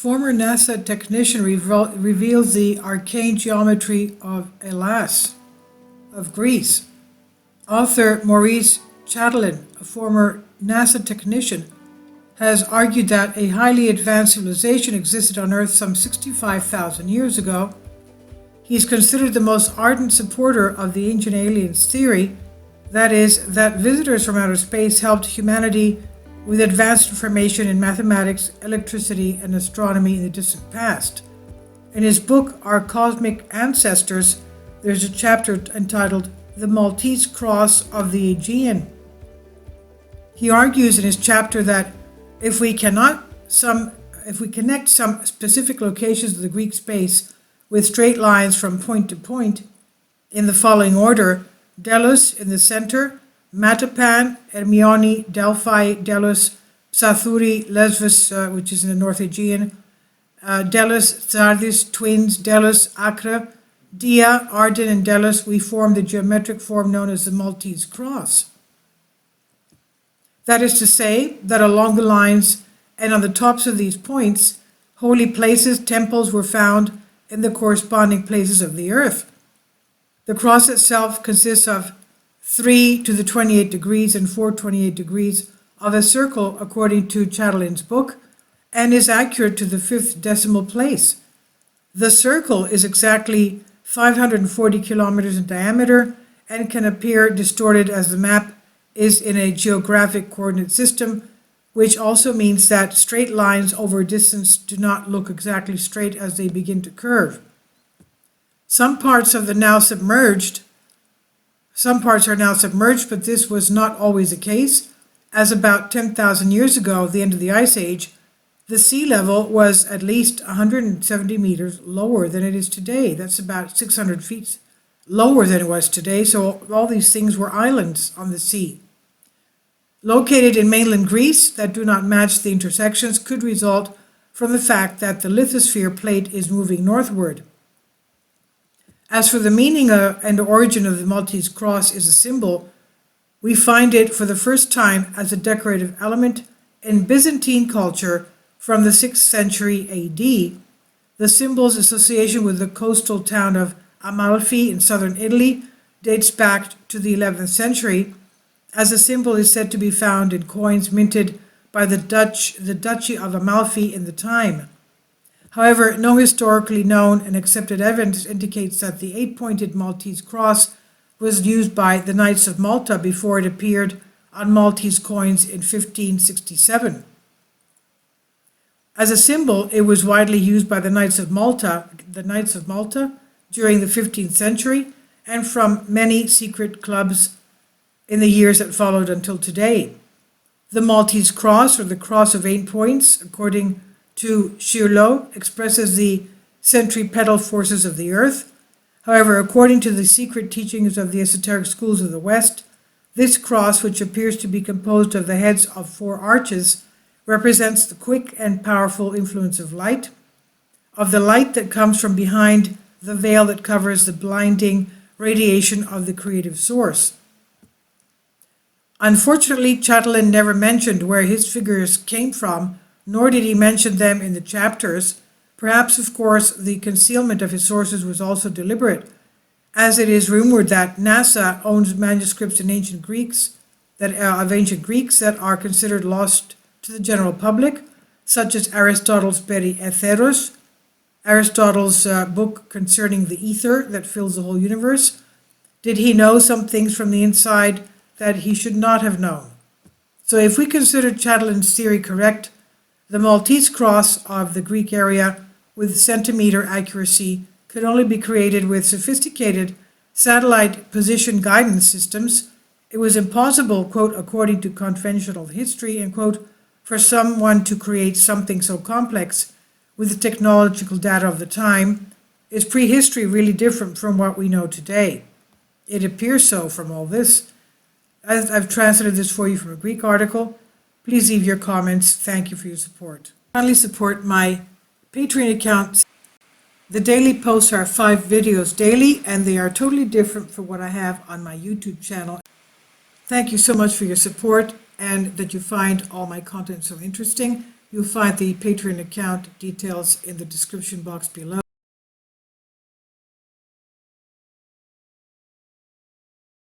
Former NASA technician reveals the arcane geometry of Hellas of Greece. Author Maurice Chatelain, a former NASA technician, has argued that a highly advanced civilization existed on Earth some 65,000 years ago. He is considered the most ardent supporter of the ancient aliens theory, that is, that visitors from outer space helped humanity with advanced information in mathematics, electricity, and astronomy in the distant past. In his book, Our Cosmic Ancestors, there's a chapter entitled The Maltese Cross of the Aegean. He argues in his chapter that if we connect some specific locations of the Greek space with straight lines from point to point in the following order: Delos in the center, Matapan, Hermione, Delphi, Delos, Psathuri, Lesbos, which is in the North Aegean, Delos, Sardis, twins, Delos, Acre, Dia, Arden, and Delos, we form the geometric form known as the Maltese cross. That is to say that along the lines and on the tops of these points, holy places, temples were found in the corresponding places of the earth. The cross itself consists of 3 to the 28 degrees and 428 degrees of a circle according to Chatelain's book, and is accurate to the 5th decimal place. The circle is exactly 540 kilometers in diameter and can appear distorted as the map is in a geographic coordinate system, which also means that straight lines over a distance do not look exactly straight as they begin to curve. Some parts are now submerged, but this was not always the case, as about 10,000 years ago, the end of the Ice Age, the sea level was at least 170 meters lower than it is today. That's about 600 feet lower than it was today, so all these things were islands on the sea. Located in mainland Greece that do not match the intersections could result from the fact that the lithosphere plate is moving northward. As for the meaning and origin of the Maltese cross as a symbol, we find it for the first time as a decorative element in Byzantine culture from the 6th century AD. The symbol's association with the coastal town of Amalfi in southern Italy dates back to the 11th century, as the symbol is said to be found in coins minted by the Duchy of Amalfi in the time. However, no historically known and accepted evidence indicates that the 8-pointed Maltese cross was used by the Knights of Malta before it appeared on Maltese coins in 1567. As a symbol, it was widely used by the Knights of Malta during the 15th century and from many secret clubs in the years that followed until today. The Maltese cross, or the cross of 8 points, according to Schirlo, expresses the centripetal forces of the earth. However, according to the secret teachings of the esoteric schools of the West, this cross, which appears to be composed of the heads of 4 arches, represents the quick and powerful influence of light, the light that comes from behind the veil that covers the blinding radiation of the creative source. Unfortunately, Chatelain never mentioned where his figures came from, nor did he mention them in the chapters. Perhaps, of course, the concealment of his sources was also deliberate, as it is rumored that NASA owns manuscripts in ancient Greeks that are considered lost to the general public, such as Aristotle's Ethos, Aristotle's book concerning the ether that fills the whole universe. Did he know some things from the inside that he should not have known? So if we consider Chatelain's theory correct, the Maltese cross of the Greek area with centimeter accuracy could only be created with sophisticated satellite position guidance systems. It was impossible, quote, according to conventional history, end quote, for someone to create something so complex with the technological data of the time. Is prehistory really different from what we know today? It appears so from all this. As I've translated this for you from a Greek article. Please leave your comments. Thank you for your support. Kindly support my Patreon account. The daily posts are 5 videos daily, and they are totally different from what I have on my YouTube channel. Thank you so much for your support and that you find all my content so interesting. You'll find the Patreon account details in the description box below.